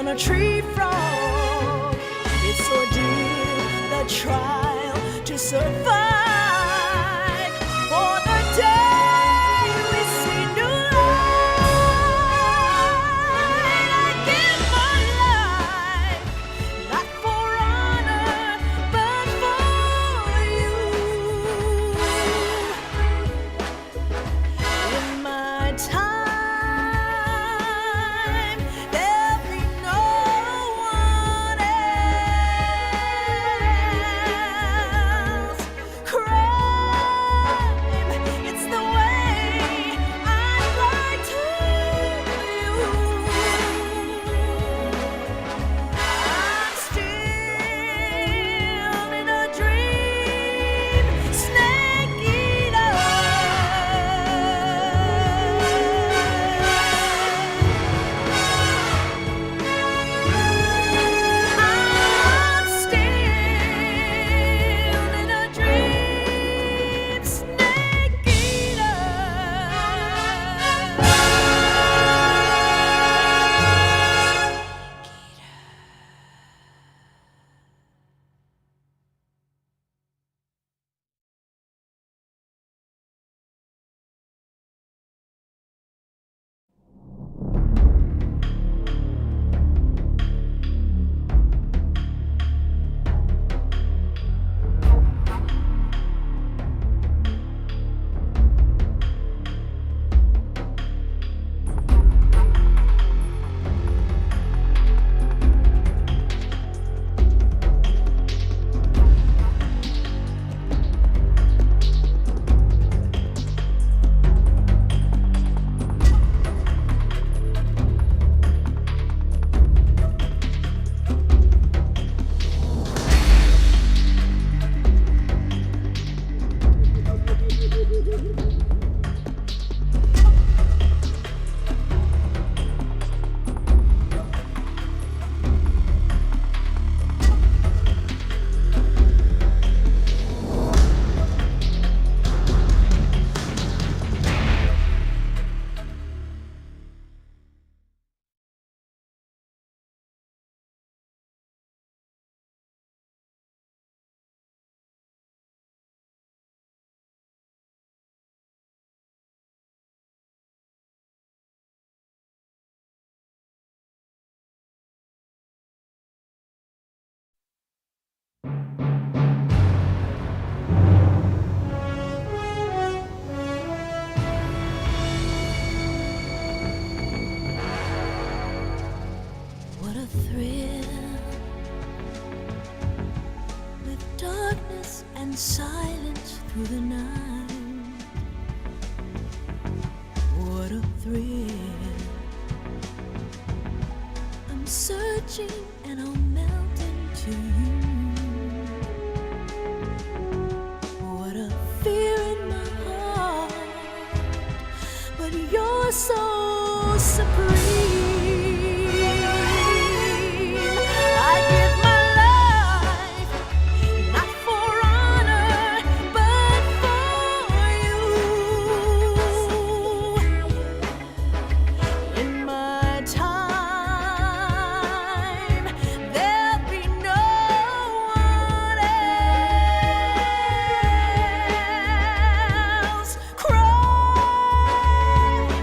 on a tree frog. It's ordeal, the trial to survive. For the day we see new light, I give my life, not for honor, but for you. In my time, there'll be no one else. Crime, it's the way I lie to you. I'm still in a dream, snake eater. I'm still in a dream, snake eater. What a thrill, with darkness and silence through the night. What a thrill, I'm searching and I'll melt into you. What a fear in my heart, but you're so supreme. I give my life, not for honor, but for you. In my time, there'll be no one else. Crime,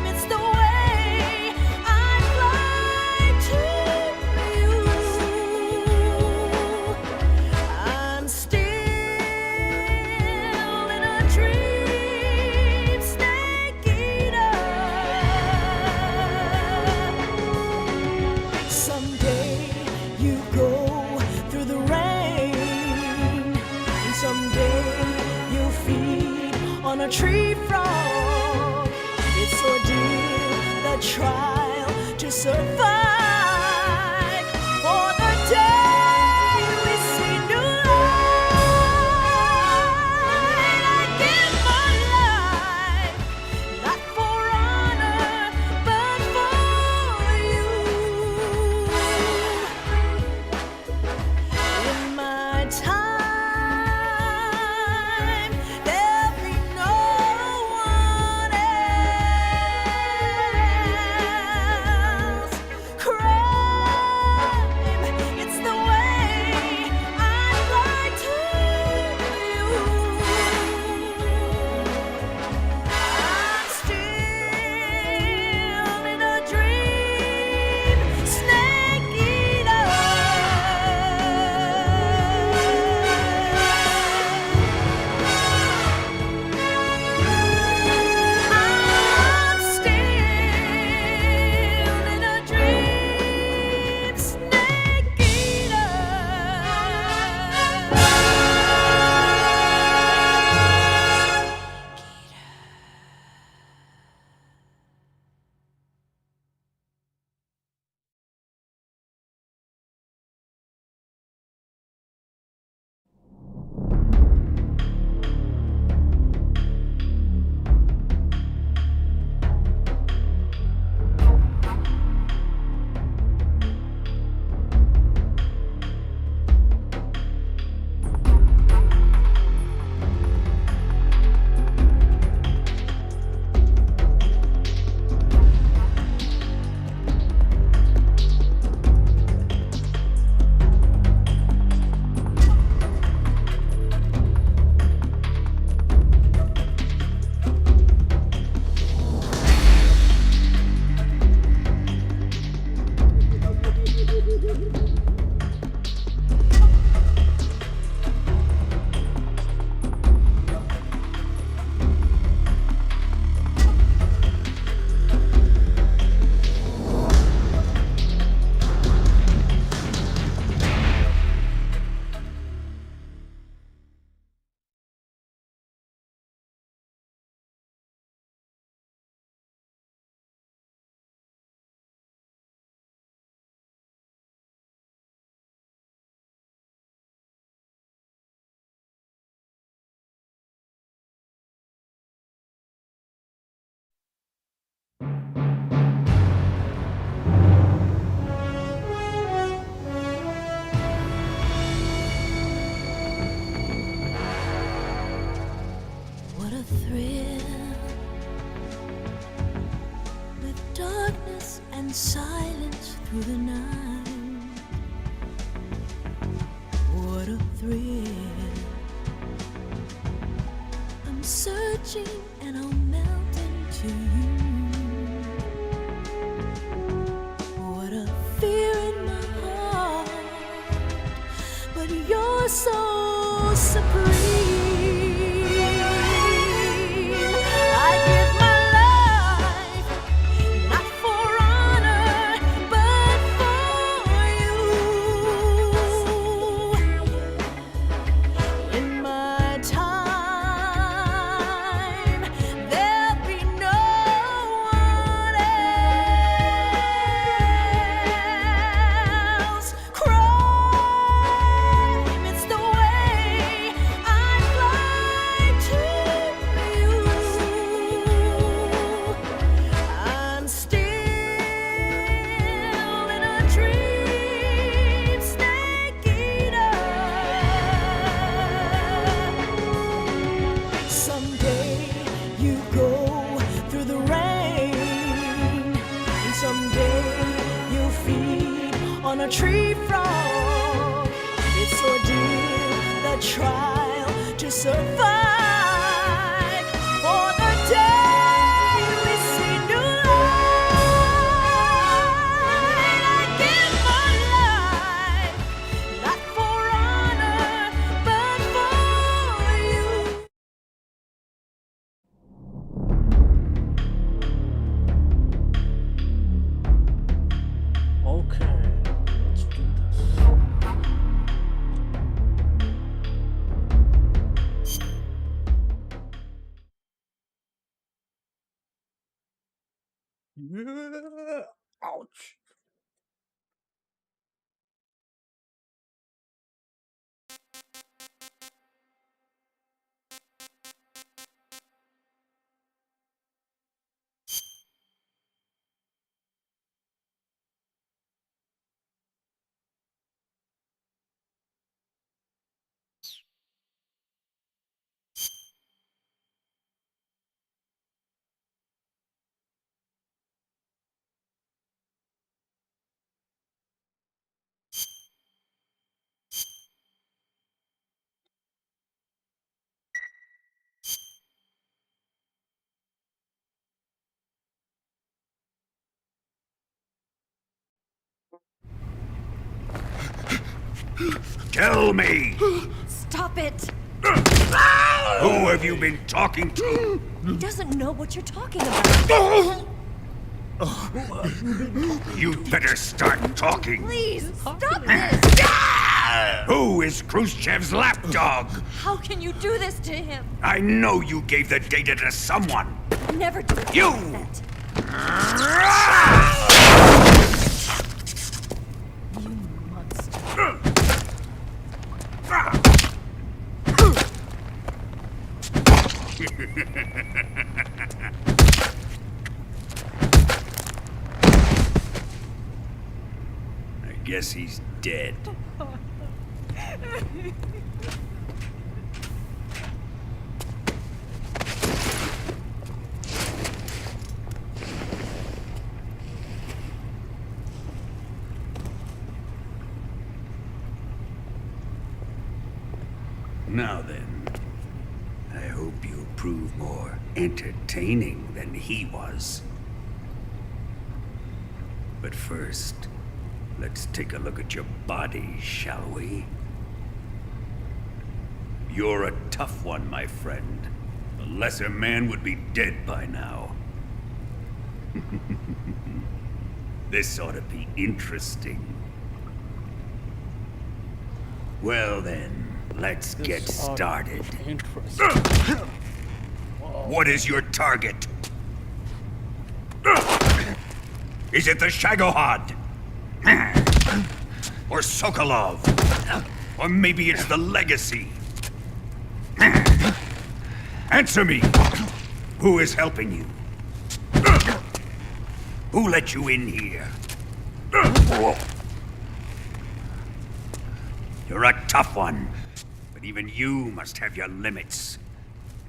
it's the way I fly to you. I'm still in a dream, snake eater. Someday you go through the rain, and someday you'll feed on a tree frog. It's ordeal, the trial to survive. For the day we see new light, I give my life, not for honor, but for you. In my time, there'll be no one else. Cry searching and I'll melt into you. What a fear in my heart, but you're so supreme. I give my life, not for honor, but for you. In my time, there'll be no one else. Crime, it's the way I fly to you. I'm still in a dream, snake eater. Someday you go through the rain, and someday you'll feed on a tree frog. It's ordeal, the trial to survive. For the day we see new light, I give my life, not for honor, but for you. Okay, let's do this. Yeah. Ouch. Tell me, Stop it! who have you been talking to? He doesn't know what you're talking about. You'd better start talking. Please, stop this! Who is Khrushchev's lapdog? How can you do this to him? I know you gave the data to someone. Never do it You! like that. You monster. I guess he's dead. Now then, I hope you'll prove more entertaining than he was. But first, let's take a look at your body, shall we? You're a tough one, my friend. A lesser man would be dead by now. This ought to be interesting. Well then, let's get This ought to started. be interesting. What is your target? Is it the Shagohod? Or Sokolov? Or maybe it's the Legacy? Answer me! Who is helping you? Who let you in here? You're a tough one, but even you must have your limits.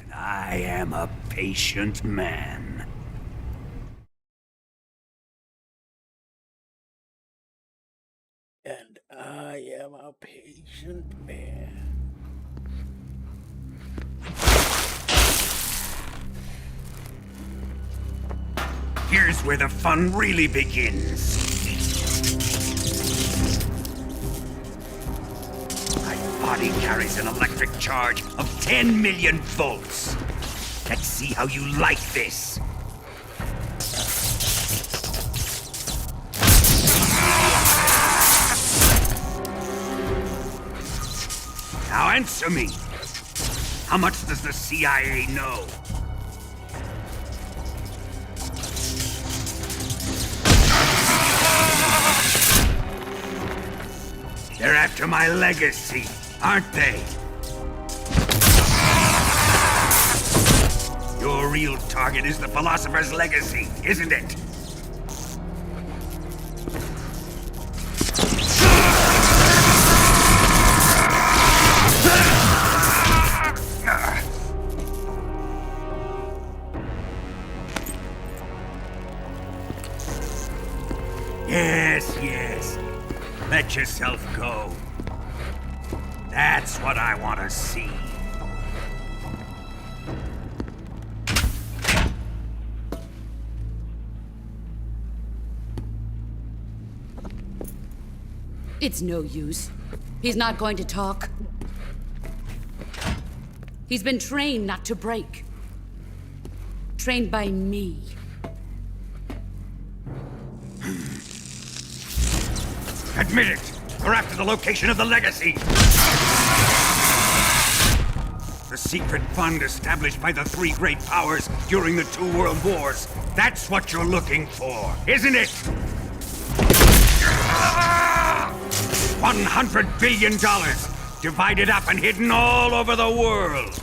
And I am a patient man. And I am a patient man. Here's where the fun really begins. My body carries an electric charge of 10 million volts. Let's see how you like this. Now answer me. How much does the CIA know? They're after my legacy, aren't they? Your real target is the Philosopher's Legacy, isn't it? Yes. Let yourself go. That's what I want to see. It's no use. He's not going to talk. He's been trained not to break. Trained by me. Admit it! We're after the location of the legacy! The secret fund established by the three great powers during the 2 world wars. That's what you're looking for, isn't it? $100 billion, divided up and hidden all over the world.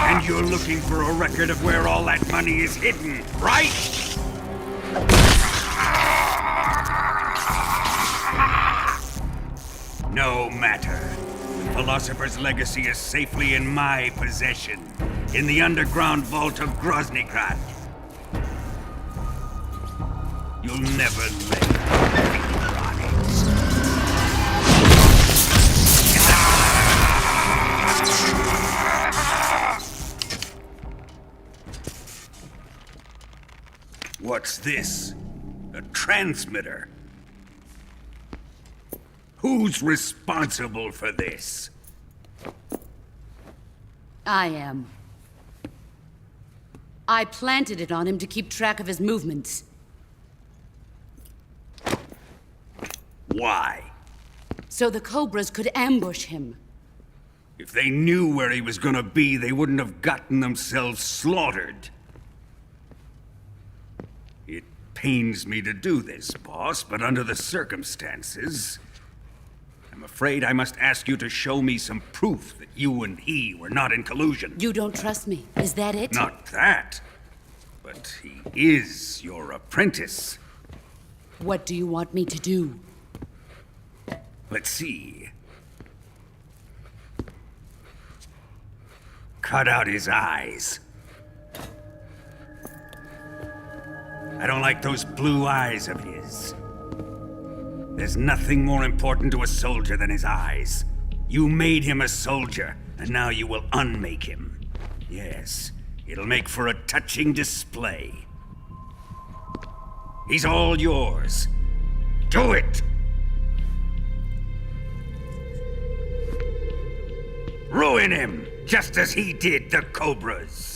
And you're looking for a record of where all that money is hidden, right? No matter. The Philosopher's Legacy is safely in my possession, in the underground vault of Groznygrad. You'll never lay a finger on it. What's this? A transmitter? Who's responsible for this? I am. I planted it on him to keep track of his movements. Why? So the Cobras could ambush him. If they knew where he was gonna be, they wouldn't have gotten themselves slaughtered. It pains me to do this, boss, but under the circumstances, I'm afraid I must ask you to show me some proof that you and he were not in collusion. You don't trust me, is that it? Not that, but he is your apprentice. What do you want me to do? Let's see. Cut out his eyes. I don't like those blue eyes of his. There's nothing more important to a soldier than his eyes. You made him a soldier, and now you will unmake him. Yes, it'll make for a touching display. He's all yours. Do it! Ruin him, just as he did the Cobras.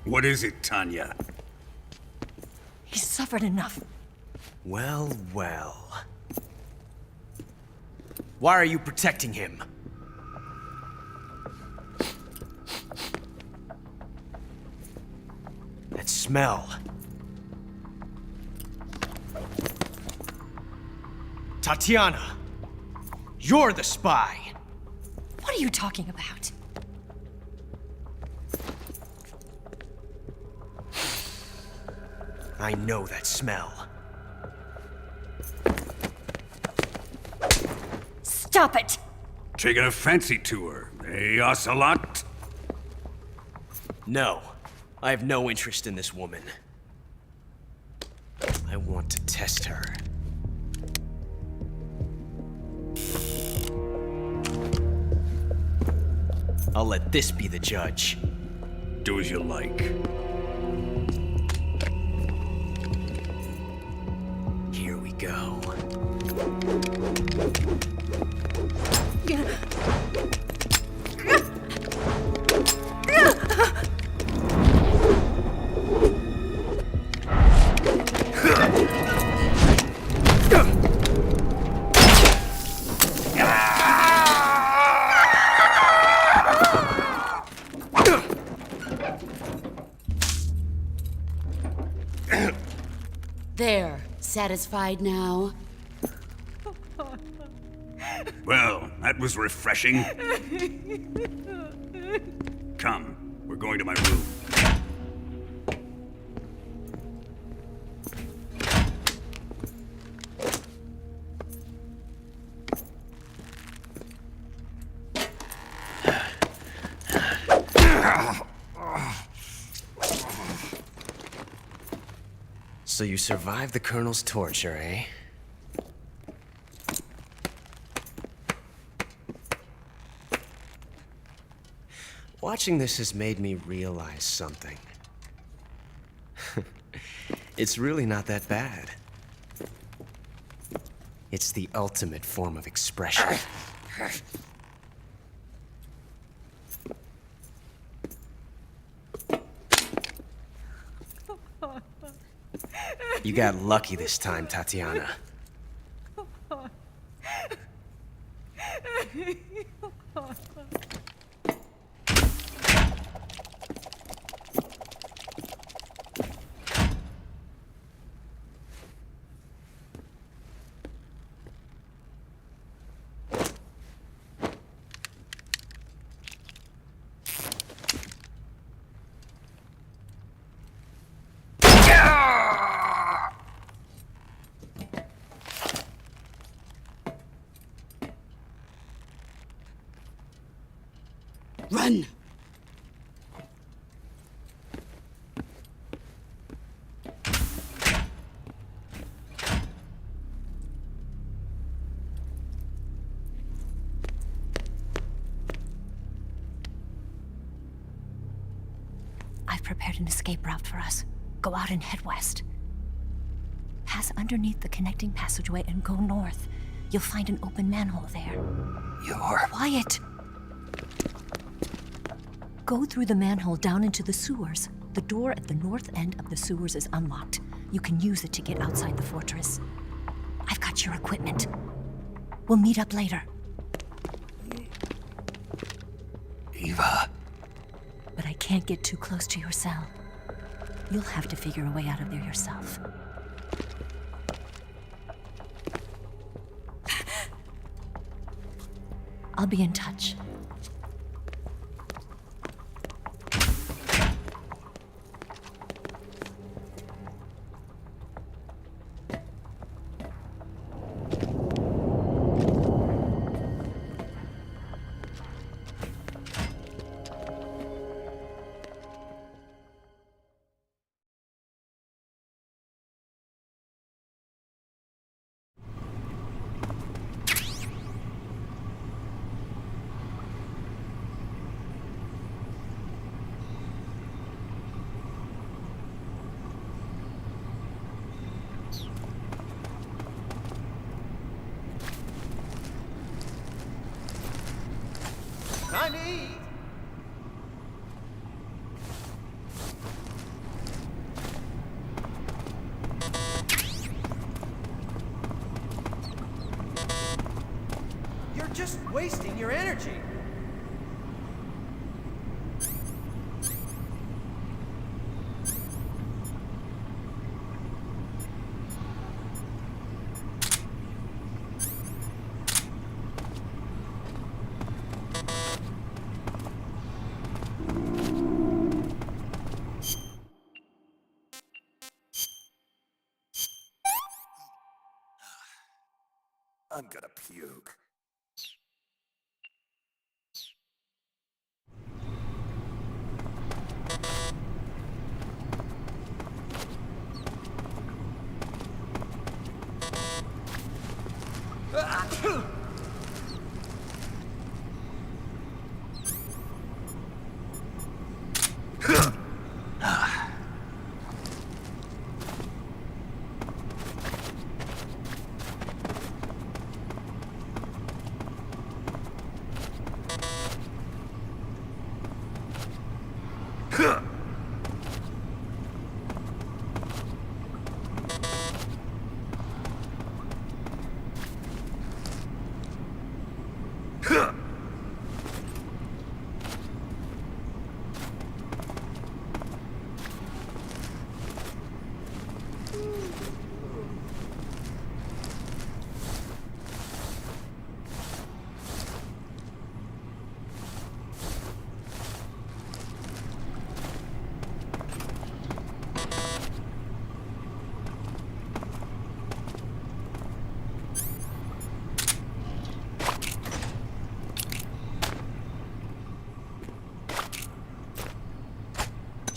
What is it, Tanya? He's suffered enough. Well. Why are you protecting him? That smell. Tatiana, you're the spy. What are you talking about? I know that smell. Stop it! Taking a fancy to her, eh, Ocelot? No, I have no interest in this woman. I want to test her. I'll let this be the judge. Do as you like. Here we go. There. Satisfied now? Well, that was refreshing. Come, we're going to my room. So you survived the Colonel's torture, eh? Watching this has made me realize something. It's really not that bad. It's the ultimate form of expression. You got lucky this time, Tatiana. Run! I've prepared an escape route for us. Go out and head west. Pass underneath the connecting passageway and go north. You'll find an open manhole there. You're... Quiet! Go through the manhole down into the sewers. The door at the north end of the sewers is unlocked. You can use it to get outside the fortress. I've got your equipment. We'll meet up later. Eva... But I can't get too close to your cell. You'll have to figure a way out of there yourself. I'll be in touch. Time to eat! You're just wasting your energy. I'm gonna puke.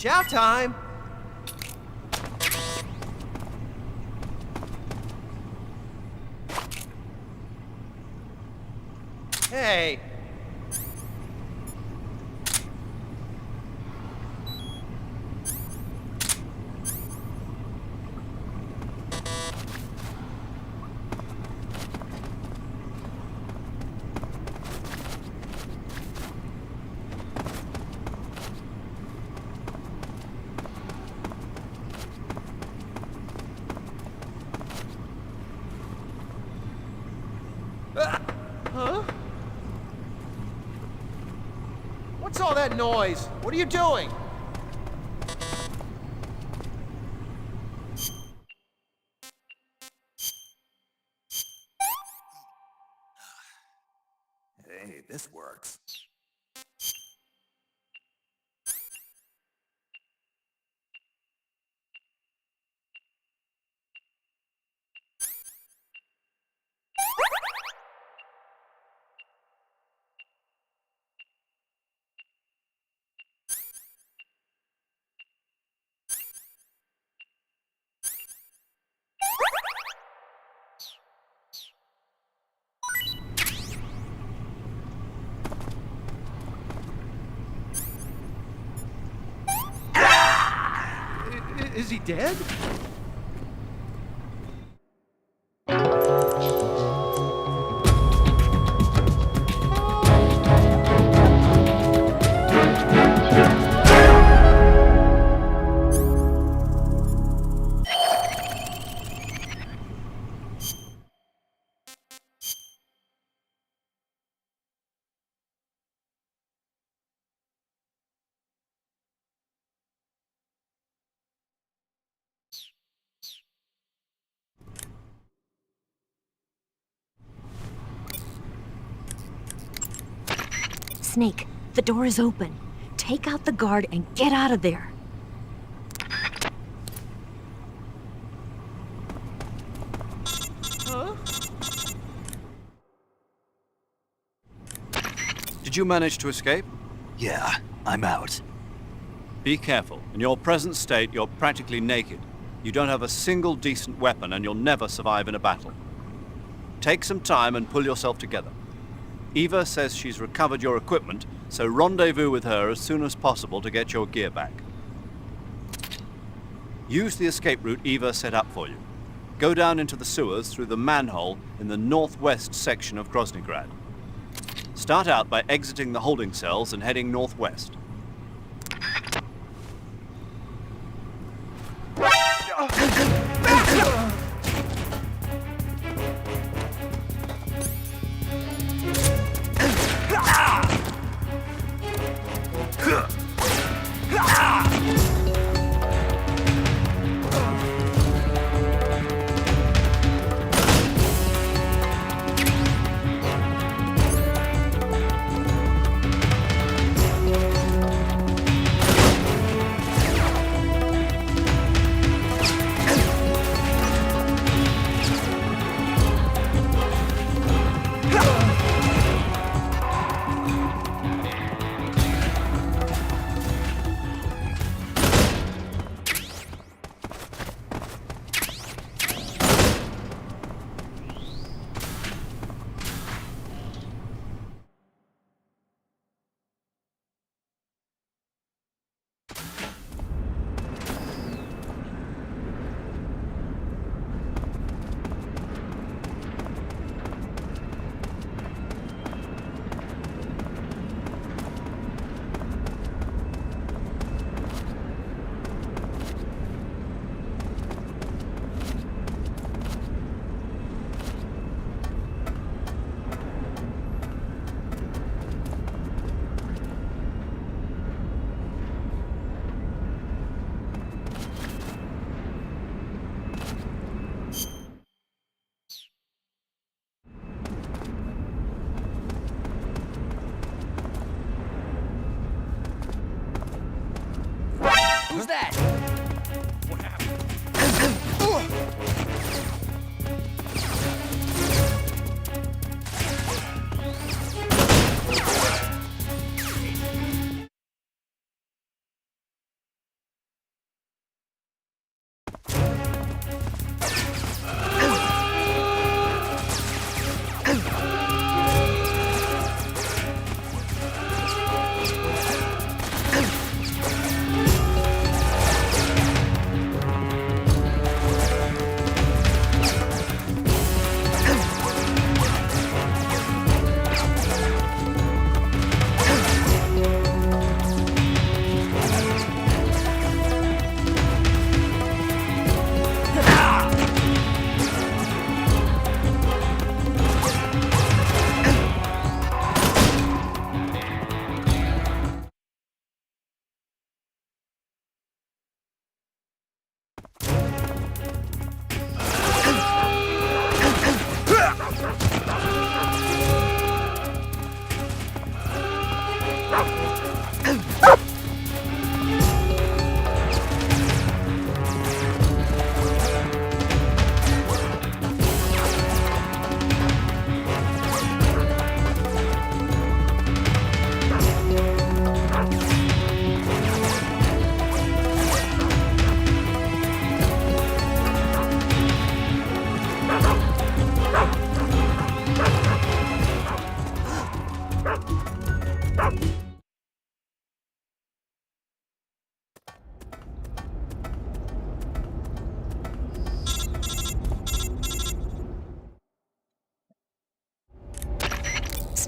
Chow time! Hey! Huh? What's all that noise? What are you doing? Hey, this works. Is he dead? Snake, the door is open. Take out the guard and get out of there. Huh? Did you manage to escape? Yeah, I'm out. Be careful. In your present state, you're practically naked. You don't have a single decent weapon, and you'll never survive in a battle. Take some time and pull yourself together. Eva says she's recovered your equipment, so rendezvous with her as soon as possible to get your gear back. Use the escape route Eva set up for you. Go down into the sewers through the manhole in the northwest section of Groznygrad. Start out by exiting the holding cells and heading northwest. Who's that? What happened?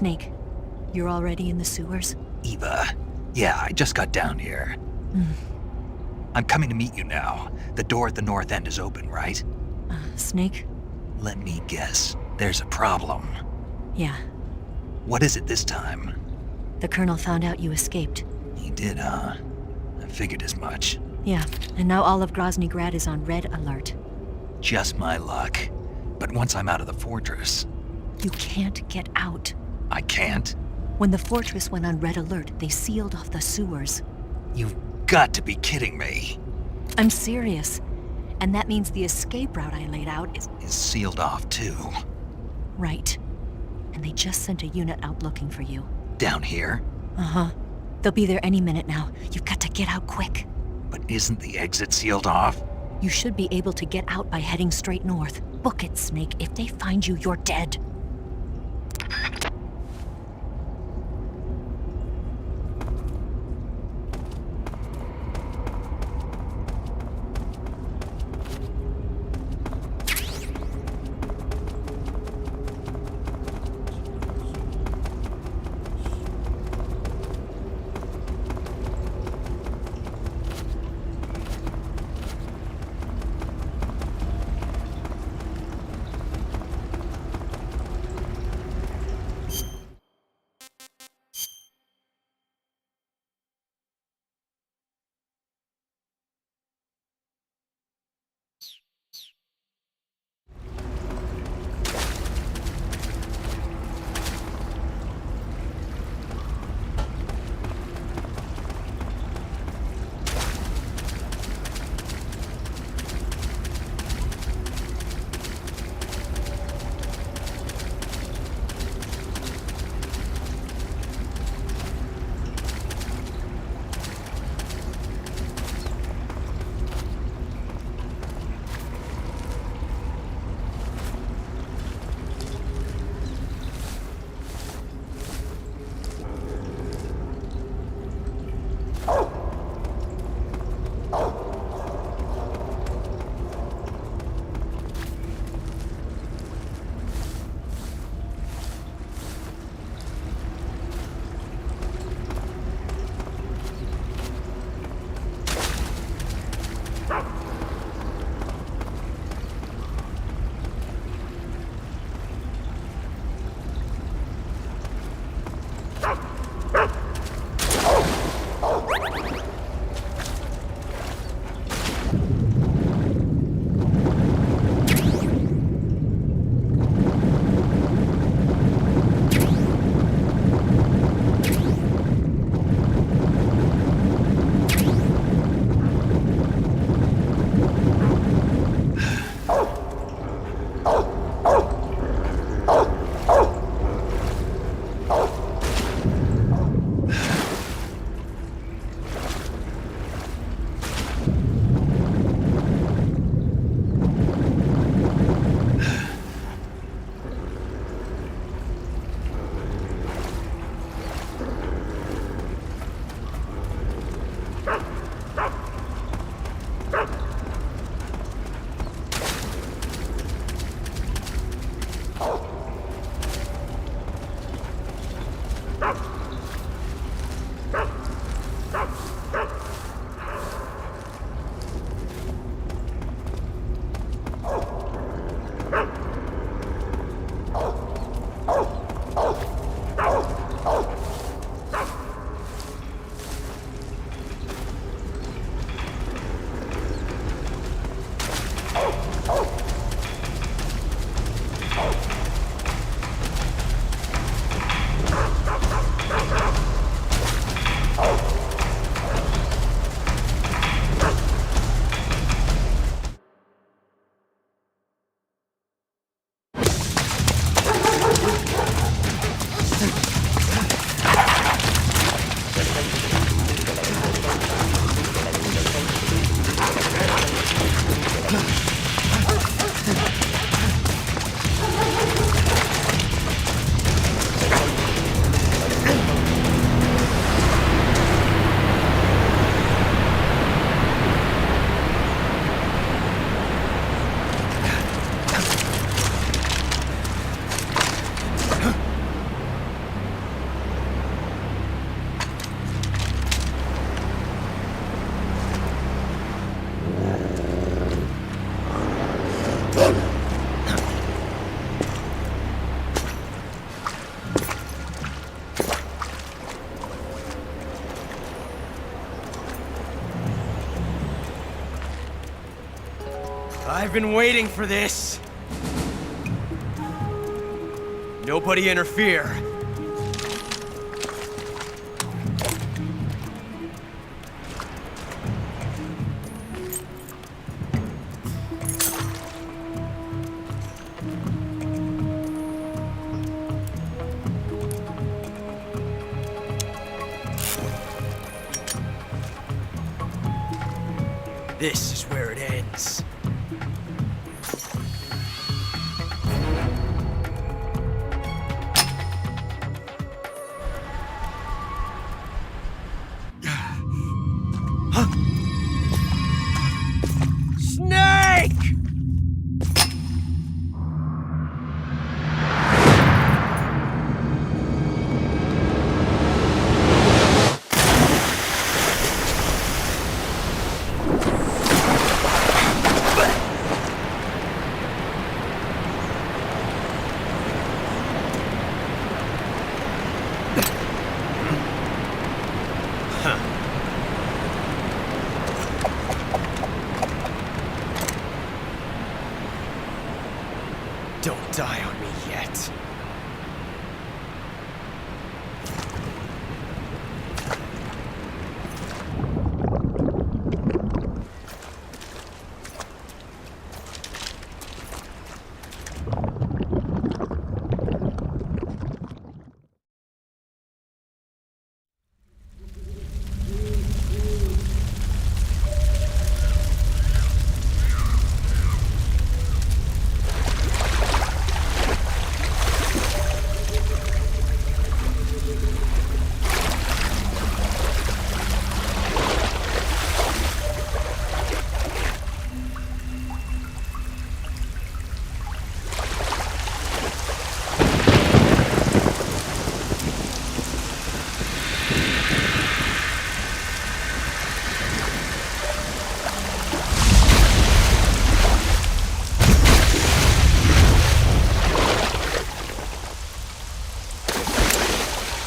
Snake, you're already in the sewers? Eva. Yeah, I just got down here. I'm coming to meet you now. The door at the north end is open, right? Snake? Let me guess. There's a problem. Yeah. What is it this time? The Colonel found out you escaped. He did, huh? I figured as much. Yeah, and now all of Grozny Grad is on red alert. Just my luck. But once I'm out of the fortress... You can't get out. I can't? When the fortress went on red alert, they sealed off the sewers. You've got to be kidding me. I'm serious. And that means the escape route I laid out is Is sealed off too. right. And they just sent a unit out looking for you. Down here? Uh-huh. They'll be there any minute now. You've got to get out quick. But isn't the exit sealed off? You should be able to get out by heading straight north. Book it, Snake. If they find you, you're dead. I've been waiting for this. Nobody interfere. This is where it ends. Snake! Don't die on me yet.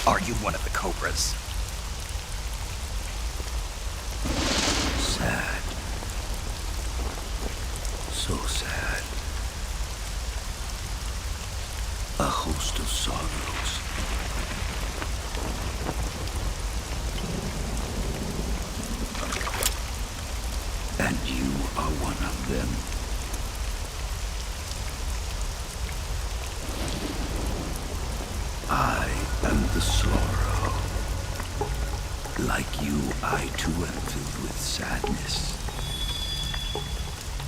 Are you one of the Cobras? Sad. So sad. A host of sorrows. And you are one of them. I am the sorrow. Like you, I too am filled with sadness.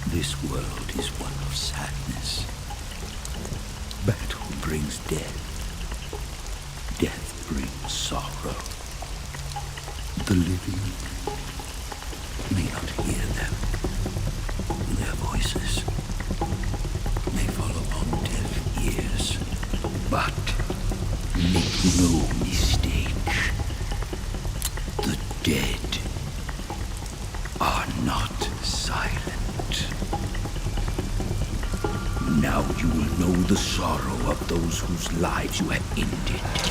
This world is one of sadness. Battle brings death. Death brings sorrow. The living may not hear them. Their voices may fall upon deaf ears. But make no mistake. the sorrow of those whose lives you have ended.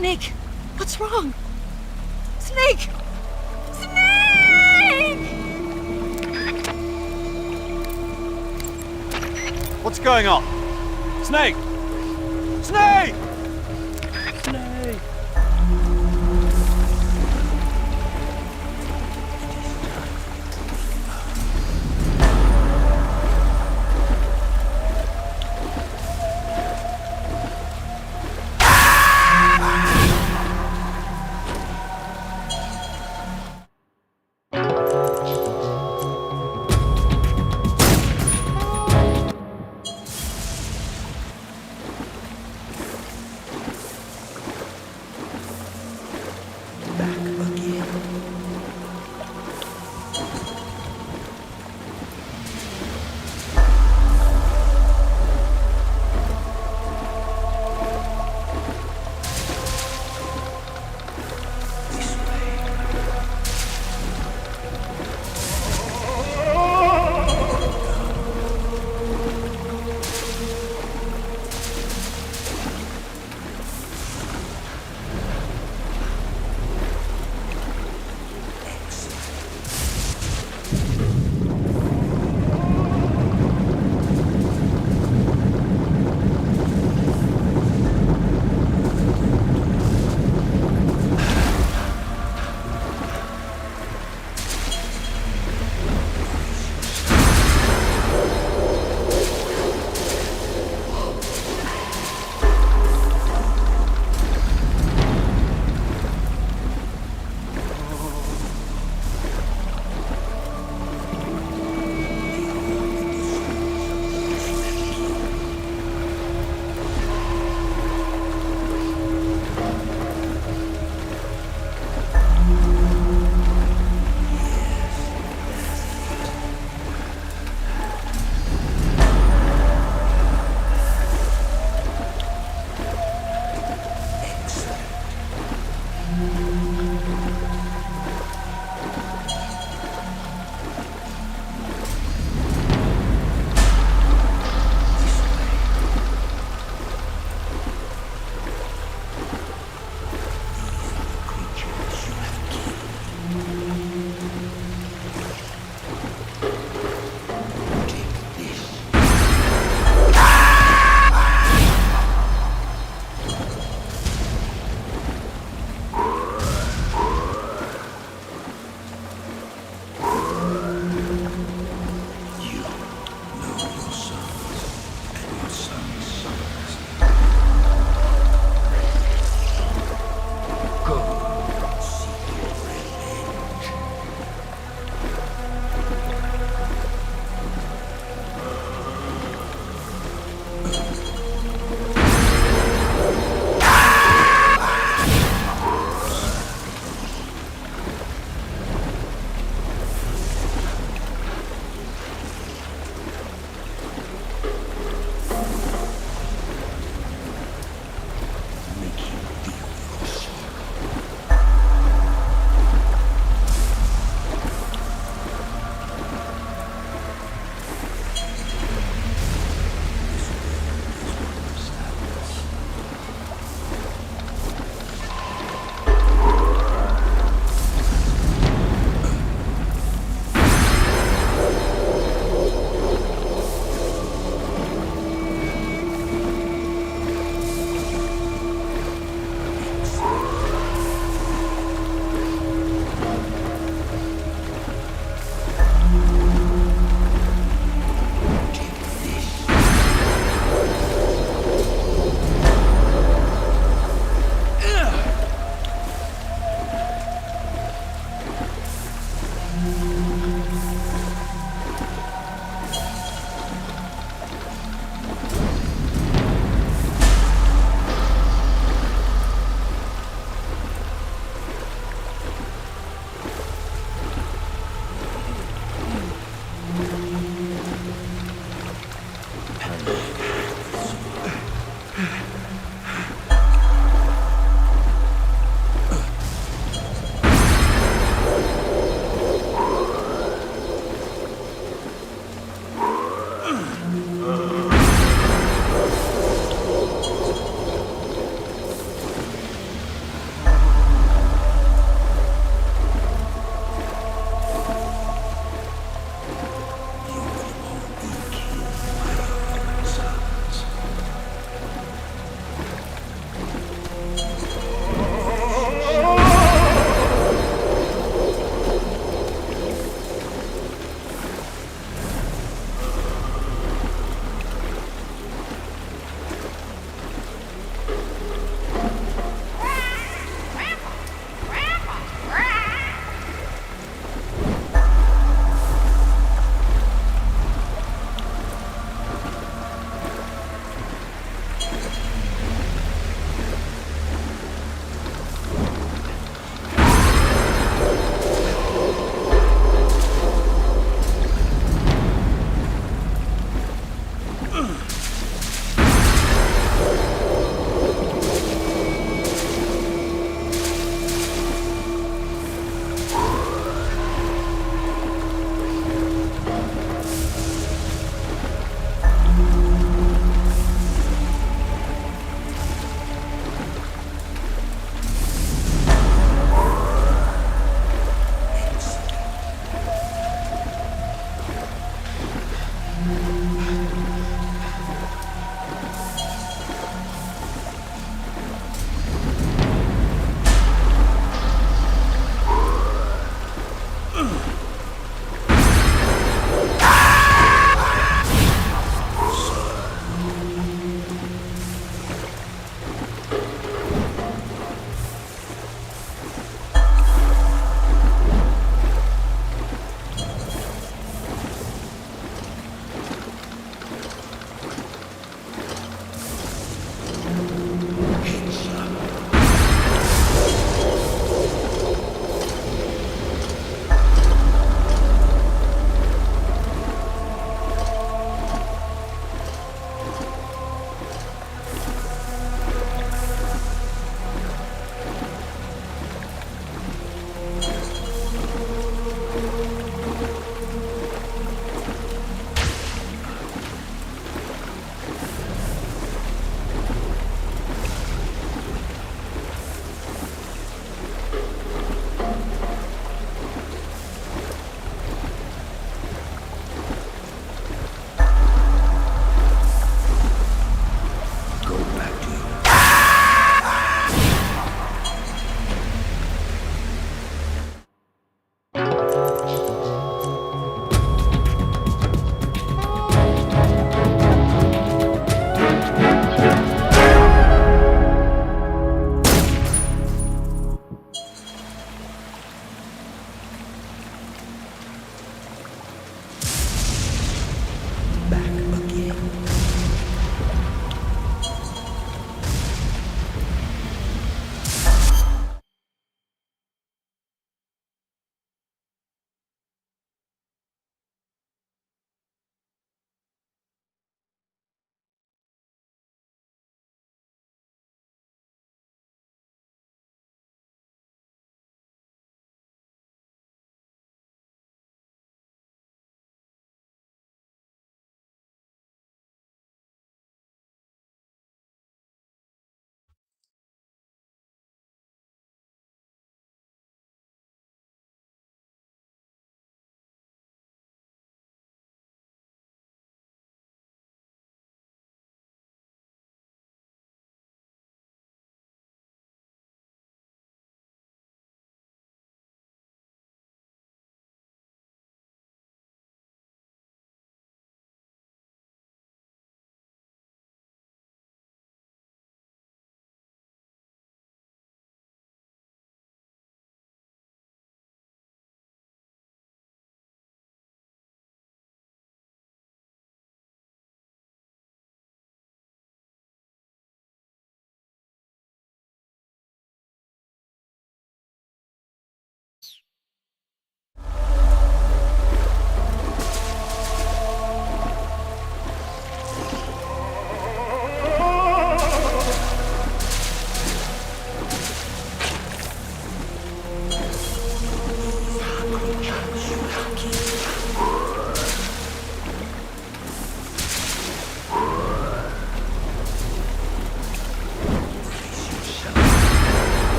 Snake! What's wrong? Snake! Snake! What's going on? Snake! Snake! Snake!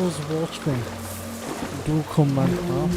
those watchmen do come back now.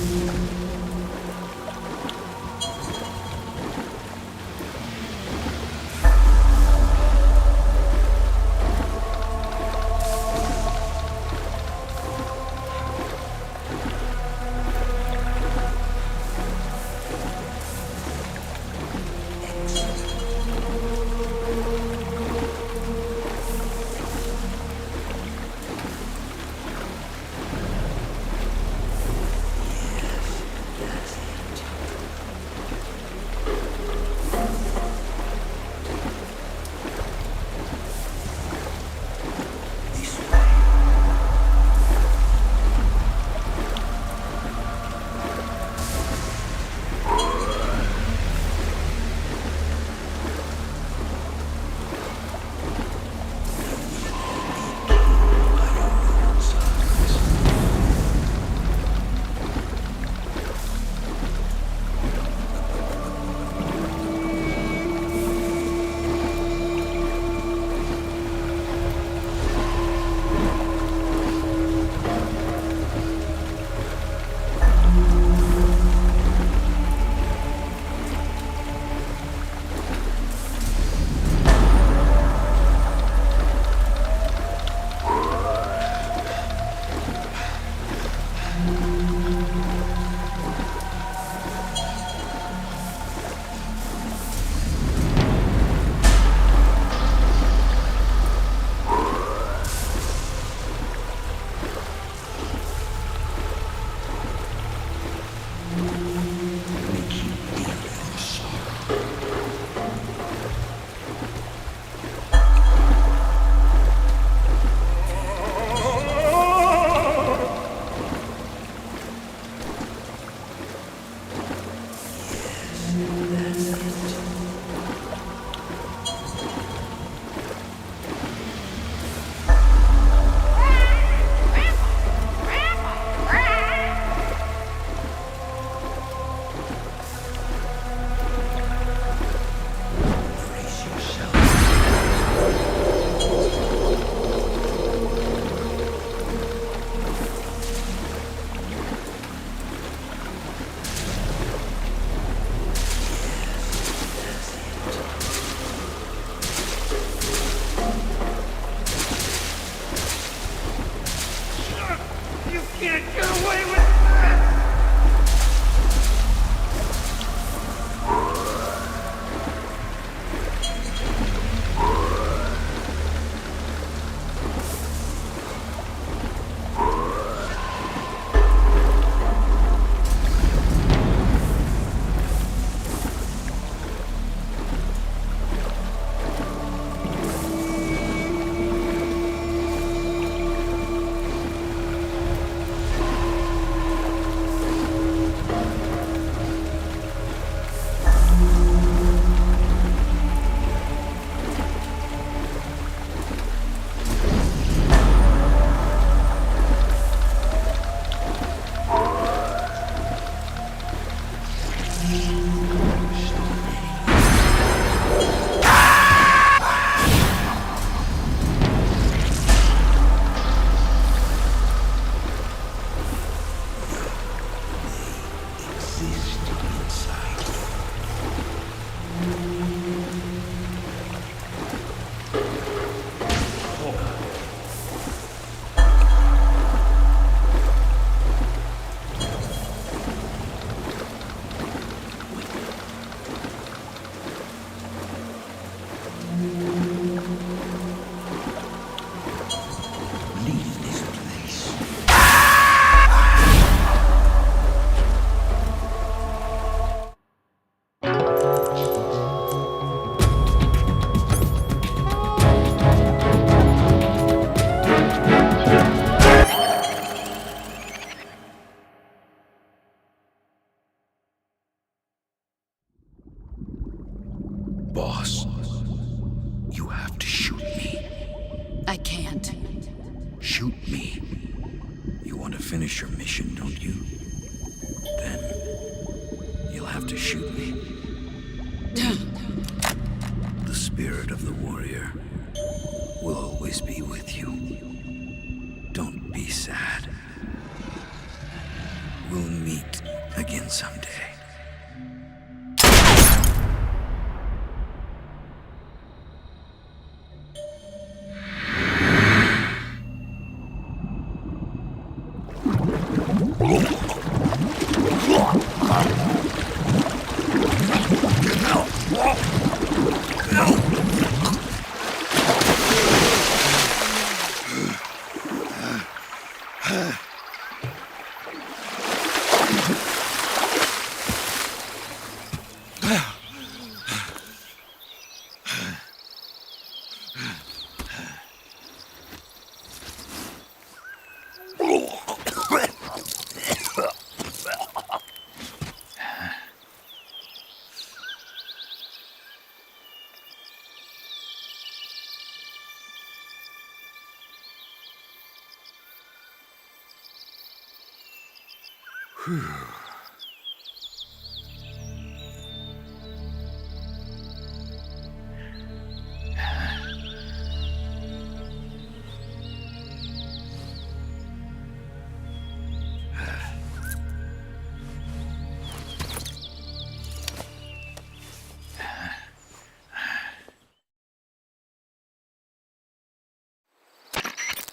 Boss, you have to shoot me. I can't. Shoot me. You want to finish your mission, don't you? Then you'll have to shoot me. The spirit of the warrior will always be with you. Don't be sad. someday.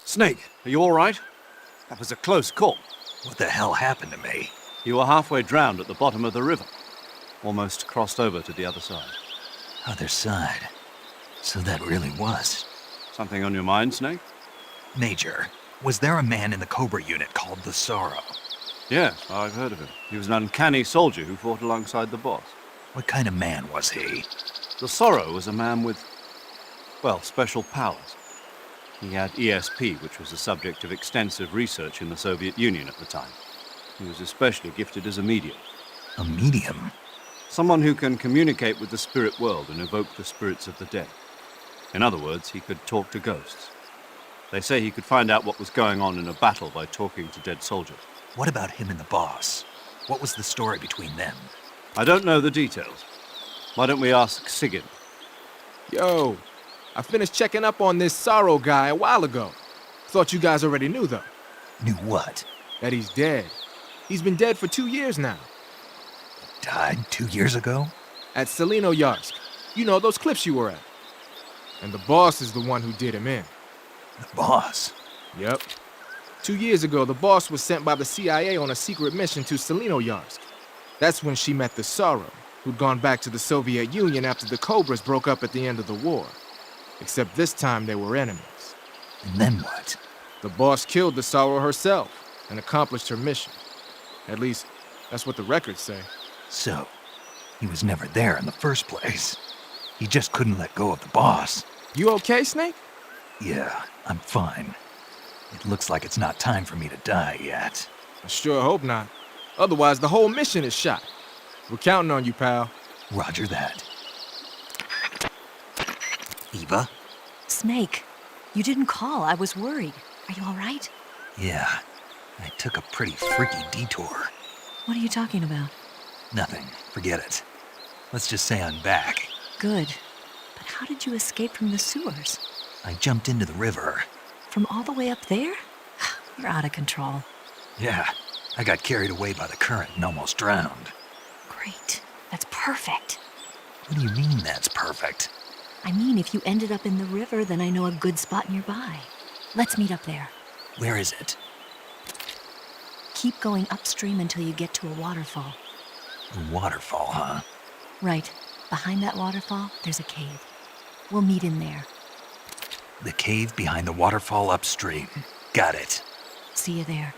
Snake, are you all right? That was a close call. What the hell happened to me? You were halfway drowned at the bottom of the river. Almost crossed over to the other side. Other side. So that really was. Something on your mind, Snake? Major, was there a man in the Cobra unit called the Sorrow? Yes, I've heard of him. He was an uncanny soldier who fought alongside the boss. What kind of man was he? The Sorrow was a man with, well, special powers. He had ESP, which was the subject of extensive research in the Soviet Union at the time. He was especially gifted as a medium. A medium? Someone who can communicate with the spirit world and evoke the spirits of the dead. In other words, he could talk to ghosts. They say he could find out what was going on in a battle by talking to dead soldiers. What about him and the boss? What was the story between them? I don't know the details. Why don't we ask Sigurd? Yo, I finished checking up on this Sorrow guy a while ago. Thought you guys already knew, though. Knew what? That he's dead. He's been dead for 2 years now. Died 2 years ago? At Selino-Yarsk. You know, those cliffs you were at. And the boss is the one who did him in. The boss? Yep. 2 years ago, the boss was sent by the CIA on a secret mission to Selino-Yarsk. That's when she met the Sorrow, who'd gone back to the Soviet Union after the Cobras broke up at the end of the war. Except this time they were enemies. And then what? The boss killed the Sorrow herself and accomplished her mission. At least, that's what the records say. So, he was never there in the first place. He just couldn't let go of the boss. You okay, Snake? Yeah, I'm fine. It looks like it's not time for me to die yet. I sure hope not. Otherwise, the whole mission is shot. We're counting on you, pal. Roger that. Eva? Snake, you didn't call. I was worried. Are you all right? Yeah, I took a pretty freaky detour. What are you talking about? Nothing. Forget it. Let's just say I'm back. Good. But how did you escape from the sewers? I jumped into the river. From all the way up there? You're out of control. Yeah, I got carried away by the current and almost drowned. Great. That's perfect. What do you mean that's perfect? I mean, if you ended up in the river, then I know a good spot nearby. Let's meet up there. Where is it? Keep going upstream until you get to a waterfall. A waterfall, huh? Right. Behind that waterfall, there's a cave. We'll meet in there. The cave behind the waterfall upstream. Got it. See you there.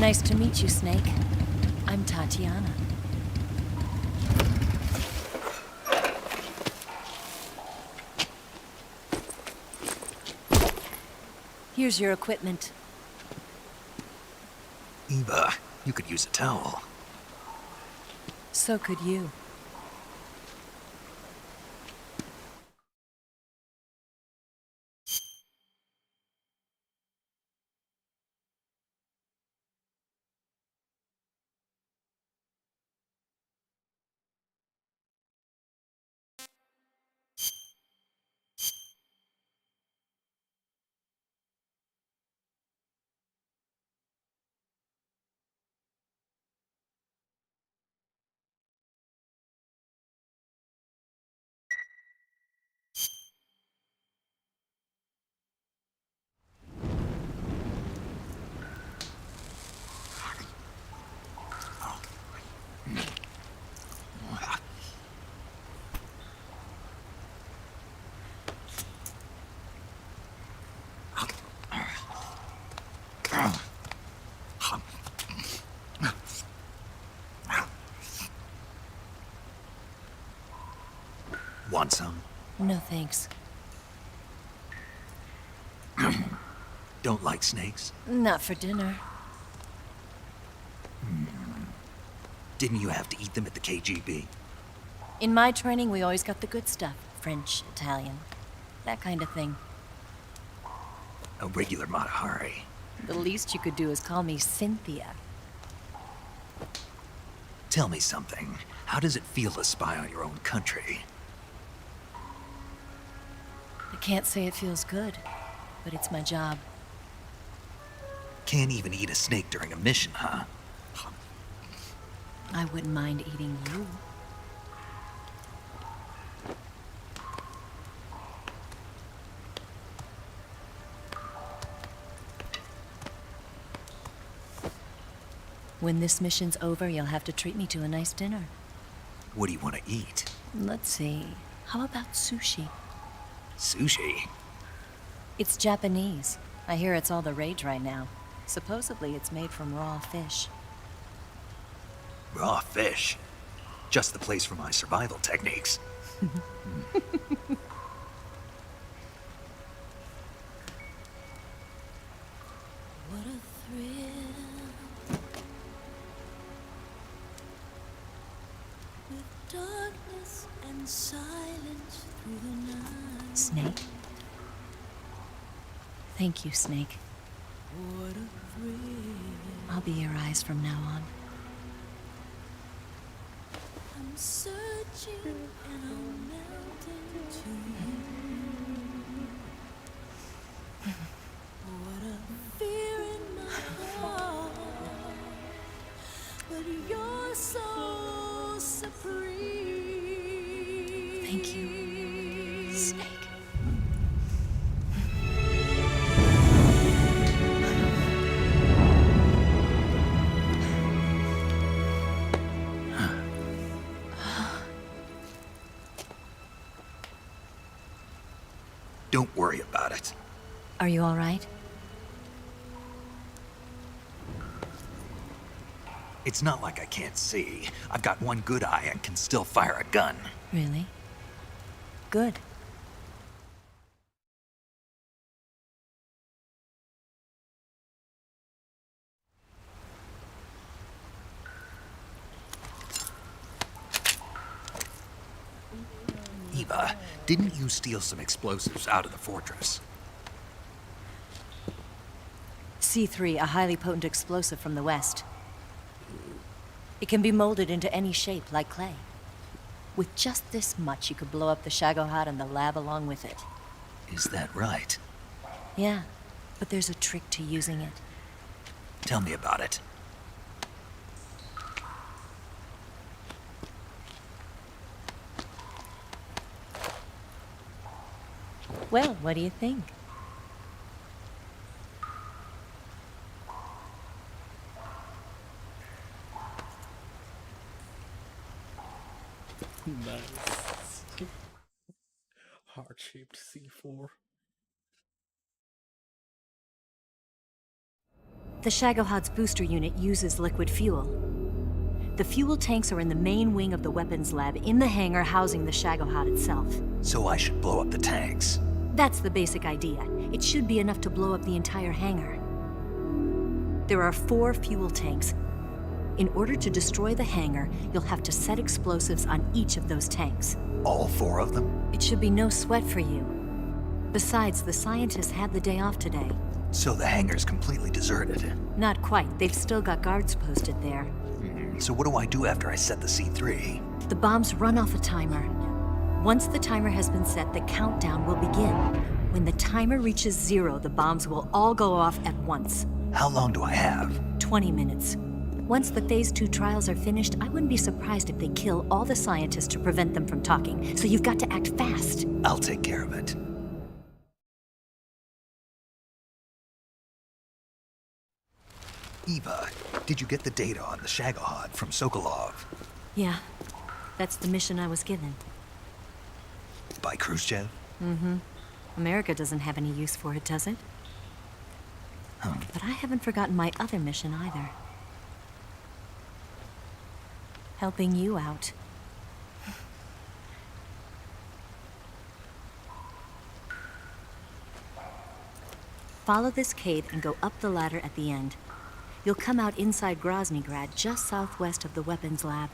Nice to meet you, Snake. I'm Tatiana. Here's your equipment. Eva, you could use a towel. So could you. Want some? No thanks. Don't like snakes? Not for dinner. Didn't you have to eat them at the KGB? In my training, we always got the good stuff. French, Italian, that kind of thing. A regular Mata Hari. The least you could do is call me Cynthia. Tell me something. How does it feel to spy on your own country? I can't say it feels good, but it's my job. Can't even eat a snake during a mission, huh? I wouldn't mind eating you. When this mission's over, you'll have to treat me to a nice dinner. What do you want to eat? Let's see. How about sushi? Sushi? It's Japanese. I hear it's all the rage right now. Supposedly it's made from raw fish. Raw fish? Just the place for my survival techniques. What a thrill. With darkness and silence through the night. Snake? Thank you, Snake. What a thrill. I'll be your eyes from now on. I'm searching and I'm melting to you. What a fear in my heart. But you're so supreme. Thank you, Snake. Don't worry about it. Are you all right? It's not like I can't see. I've got one good eye and can still fire a gun. Really? Good. Eva, didn't you steal some explosives out of the fortress? C3, a highly potent explosive from the west. It can be molded into any shape, like clay. With just this much, you could blow up the Shagohod and the lab along with it. Is that right? Yeah, but there's a trick to using it. Tell me about it. Well, what do you think? Nice. Heart-shaped C4. The Shagohod's booster unit uses liquid fuel. The fuel tanks are in the main wing of the weapons lab in the hangar housing the Shagohod itself. So I should blow up the tanks. That's the basic idea. It should be enough to blow up the entire hangar. There are 4 fuel tanks. In order to destroy the hangar, you'll have to set explosives on each of those tanks. All 4 of them? It should be no sweat for you. Besides, the scientists had the day off today. So the hangar's completely deserted. Not quite. They've still got guards posted there. So what do I do after I set the C3? The bombs run off a timer. Once the timer has been set, the countdown will begin. When the timer reaches 0, the bombs will all go off at once. How long do I have? 20 minutes. Once the Phase 2 trials are finished, I wouldn't be surprised if they kill all the scientists to prevent them from talking. So you've got to act fast. I'll take care of it. Eva, did you get the data on the Shagohod from Sokolov? Yeah, that's the mission I was given. By Khrushchev? Mm-hmm. America doesn't have any use for it, does it? But I haven't forgotten my other mission either. Helping you out. Follow this cave and go up the ladder at the end. You'll come out inside Groznygrad, just southwest of the weapons lab.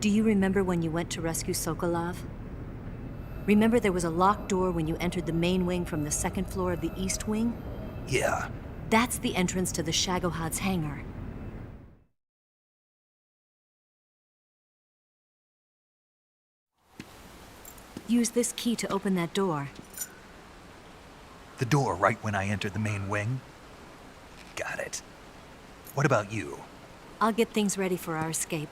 Do you remember when you went to rescue Sokolov? Remember there was a locked door when you entered the main wing from the 2nd floor of the east wing? Yeah. That's the entrance to the Shagohod's hangar. Use this key to open that door. The door right when I entered the main wing? Got it. What about you? I'll get things ready for our escape.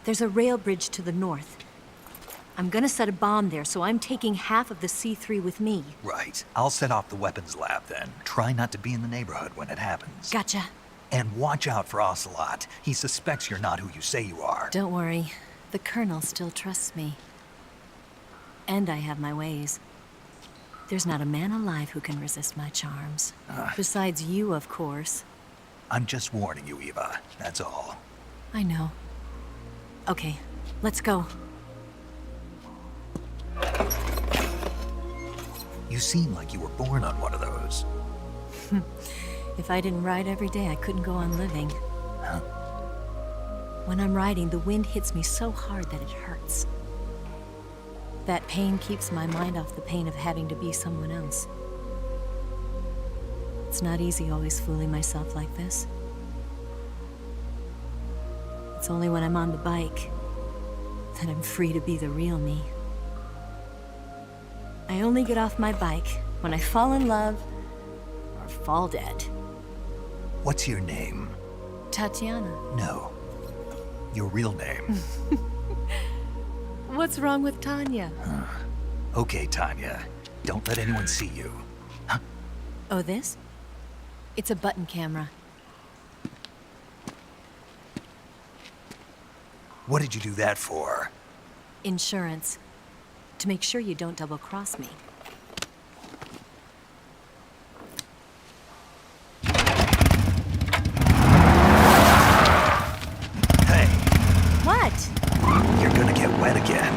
There's a rail bridge to the north. I'm gonna set a bomb there, so I'm taking half of the C3 with me. Right. I'll set off the weapons lab then. Try not to be in the neighborhood when it happens. Gotcha. And watch out for Ocelot. He suspects you're not who you say you are. Don't worry. The Colonel still trusts me. And I have my ways. There's not a man alive who can resist my charms. Besides you, of course. I'm just warning you, Eva. That's all. I know. Okay, let's go. You seem like you were born on one of those. If I didn't ride every day, I couldn't go on living. Huh? When I'm riding, the wind hits me so hard that it hurts. That pain keeps my mind off the pain of having to be someone else. It's not easy always fooling myself like this. It's only when I'm on the bike that I'm free to be the real me. I only get off my bike when I fall in love or fall dead. What's your name? Tatiana. No. Your real name. What's wrong with Tanya? Okay, Tanya. Don't let anyone see you. Huh? Oh, this? It's a button camera. What did you do that for? Insurance. To make sure you don't double-cross me. Hey, What? you're gonna get wet again.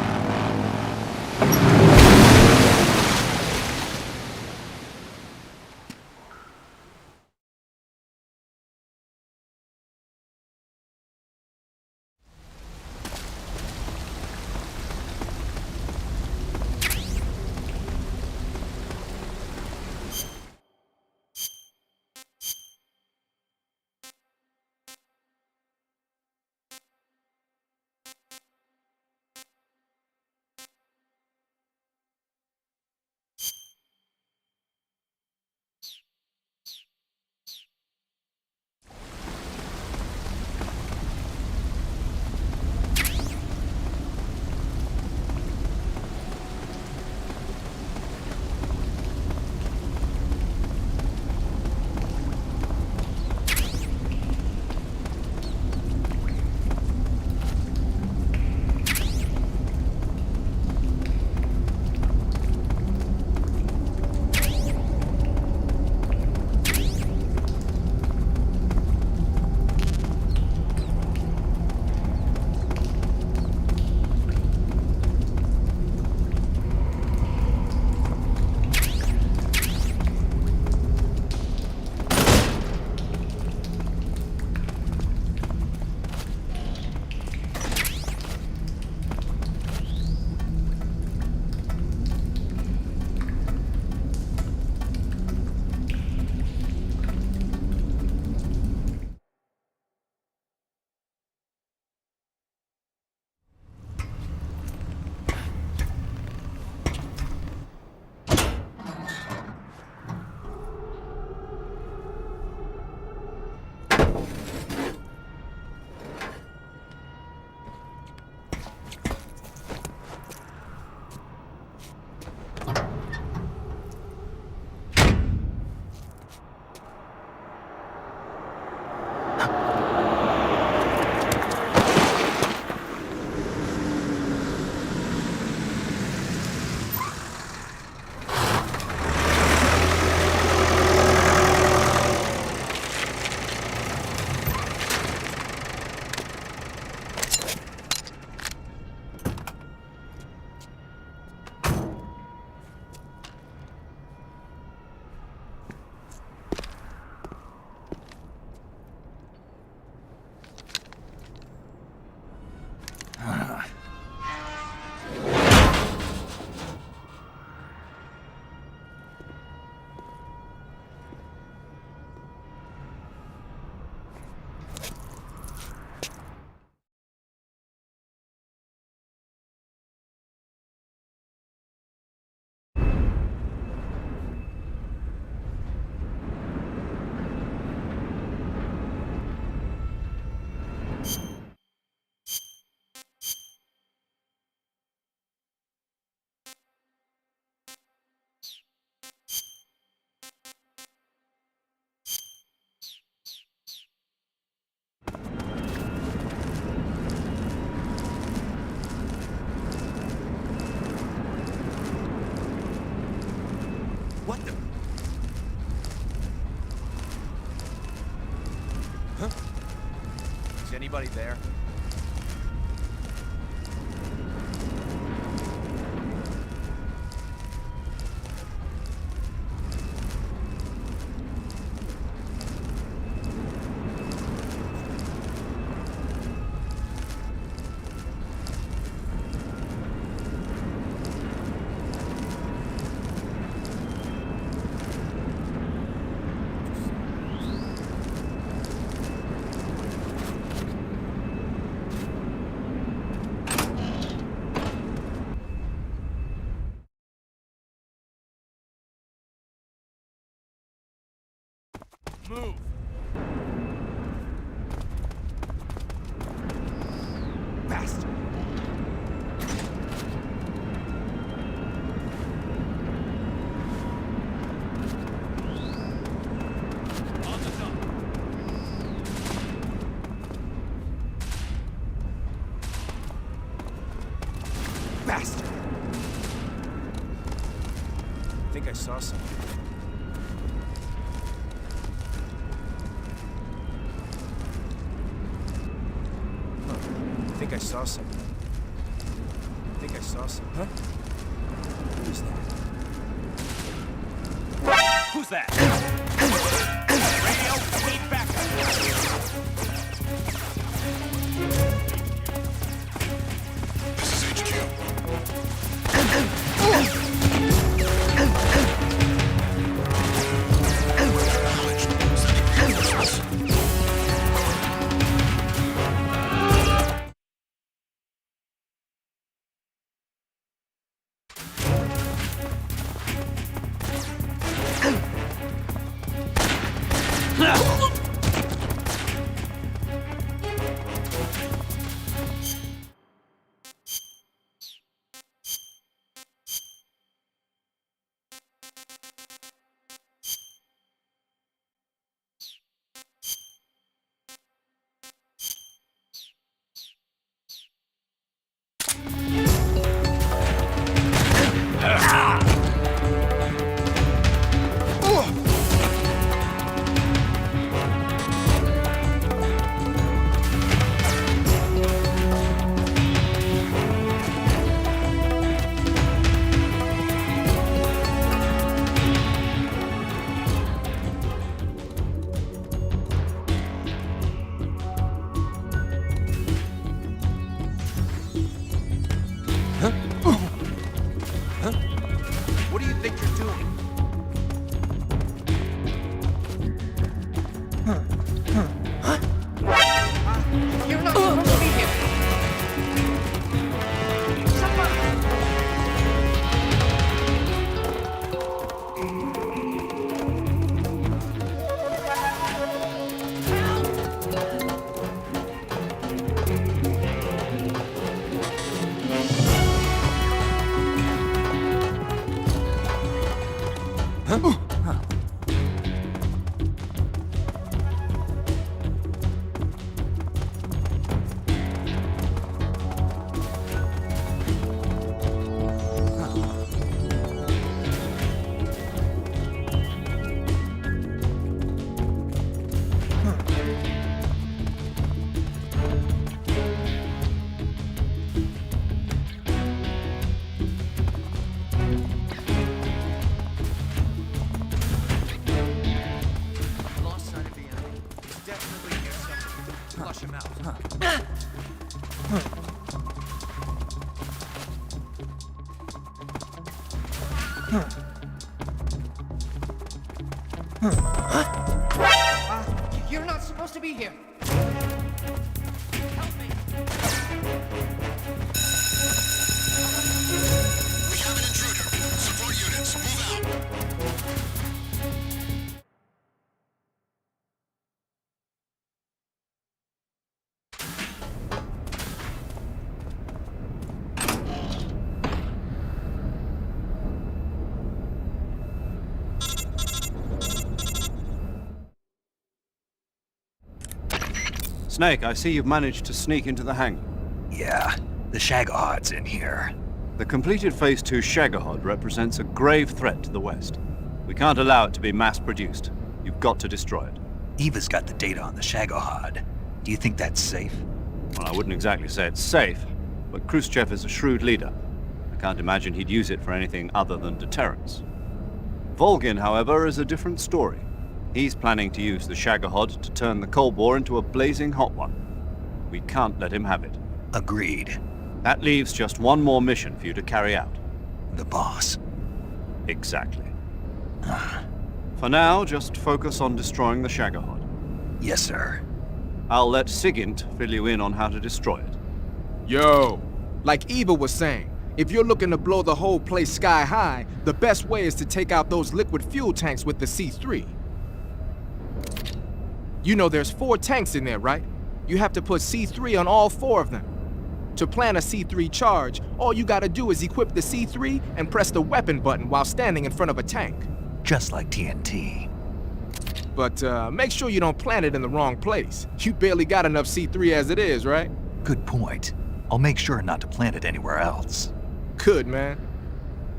anybody there? Move! Fast! On the top! Faster! I think I saw something. I think I saw something. I think I saw something. Huh? Who's that? Who's that? Radio, need backup. This is HQ. What do you think you're doing? You're not supposed to be here. Flush him out. You're not supposed to be here. Help me. We have an intruder. Support units, move out. Snake, I see you've managed to sneak into the hangar. Yeah, the Shagohod's in here. The completed Phase 2 Shagohod represents a grave threat to the West. We can't allow it to be mass-produced. You've got to destroy it. Eva's got the data on the Shagohod. Do you think that's safe? Well, I wouldn't exactly say it's safe, but Khrushchev is a shrewd leader. I can't imagine he'd use it for anything other than deterrence. Volgin, however, is a different story. He's planning to use the Shagohod to turn the Cold War into a blazing hot one. We can't let him have it. Agreed. That leaves just one more mission for you to carry out. The boss. Exactly. For now, just focus on destroying the Shagohod. Yes, sir. I'll let Sigint fill you in on how to destroy it. Yo, like Eva was saying, if you're looking to blow the whole place sky high, the best way is to take out those liquid fuel tanks with the C3. You know there's 4 tanks in there, right? You have to put C3 on all 4 of them. To plan a C3 charge, all you gotta do is equip the C3 and press the weapon button while standing in front of a tank. Just like TNT. But make sure you don't plant it in the wrong place. You barely got enough C3 as it is, right? Good point. I'll make sure not to plant it anywhere else. Good, man.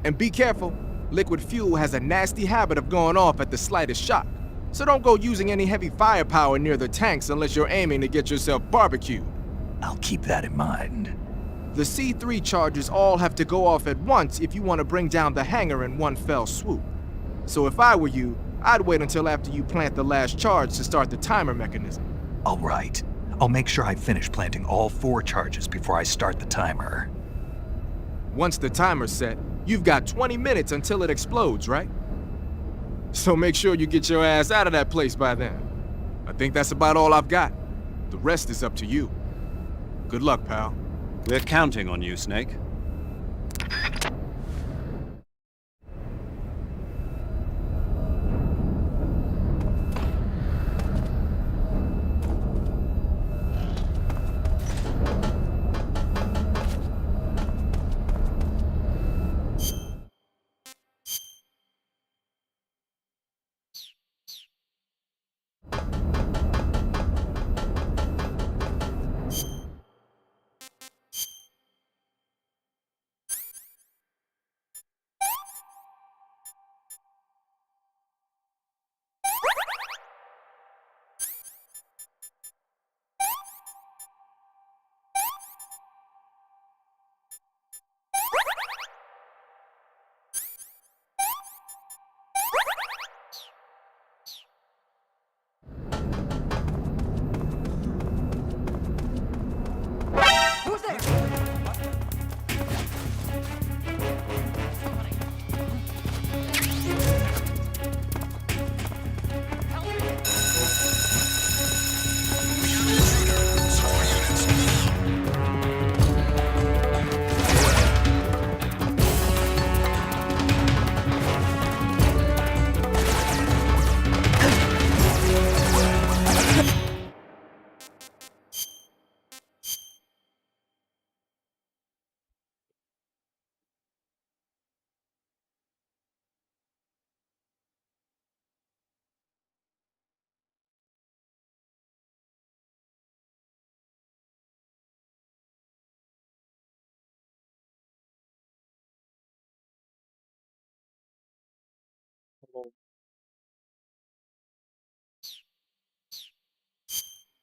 And be careful. Liquid fuel has a nasty habit of going off at the slightest shock. So don't go using any heavy firepower near the tanks unless you're aiming to get yourself barbecued. I'll keep that in mind. The C3 charges all have to go off at once if you want to bring down the hangar in one fell swoop. So if I were you, I'd wait until after you plant the last charge to start the timer mechanism. All right. I'll make sure I finish planting all 4 charges before I start the timer. Once the timer's set, you've got 20 minutes until it explodes, right? So make sure you get your ass out of that place by then. I think that's about all I've got. The rest is up to you. Good luck, pal. We're counting on you, Snake. Who's there?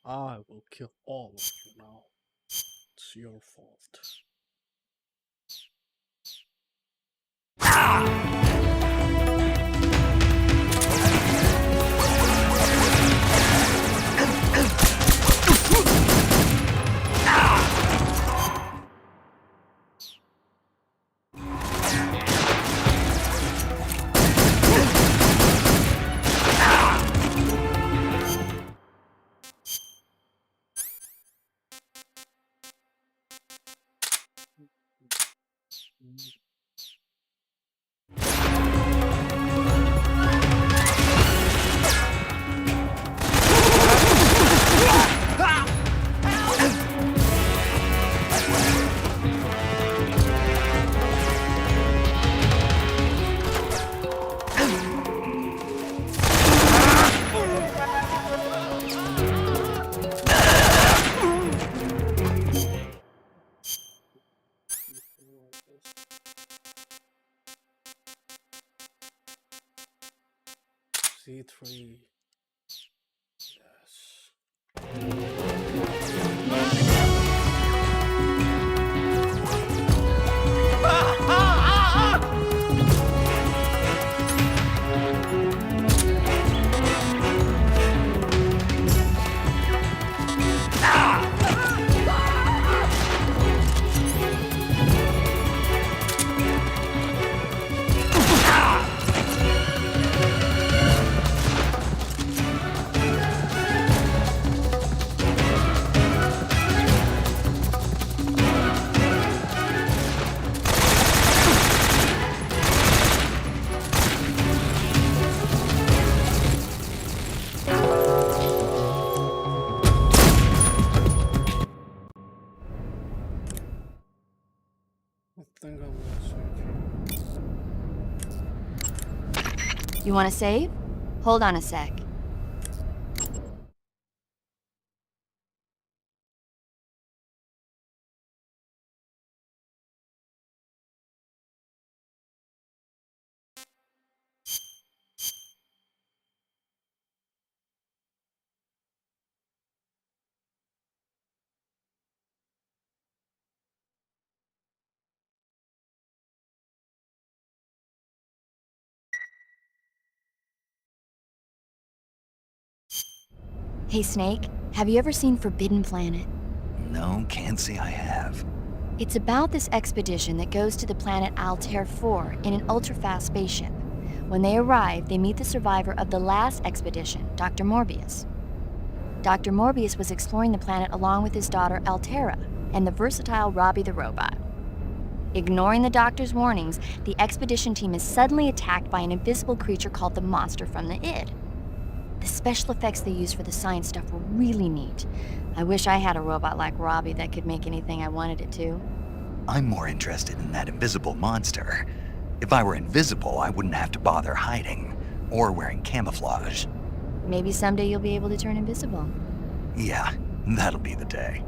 I will kill all of you now. It's your fault. C3. Yes. think I'm gonna save. You want to save? Hold on a sec. Hey Snake, have you ever seen Forbidden Planet? No, can't say I have. It's about this expedition that goes to the planet Altair 4 in an ultra-fast spaceship. When they arrive, they meet the survivor of the last expedition, Dr. Morbius. Dr. Morbius was exploring the planet along with his daughter Altera and the versatile Robbie the robot. Ignoring the doctor's warnings, the expedition team is suddenly attacked by an invisible creature called the Monster from the Id. The special effects they used for the science stuff were really neat. I wish I had a robot like Robbie that could make anything I wanted it to. I'm more interested in that invisible monster. If I were invisible, I wouldn't have to bother hiding or wearing camouflage. Maybe someday you'll be able to turn invisible. Yeah, that'll be the day.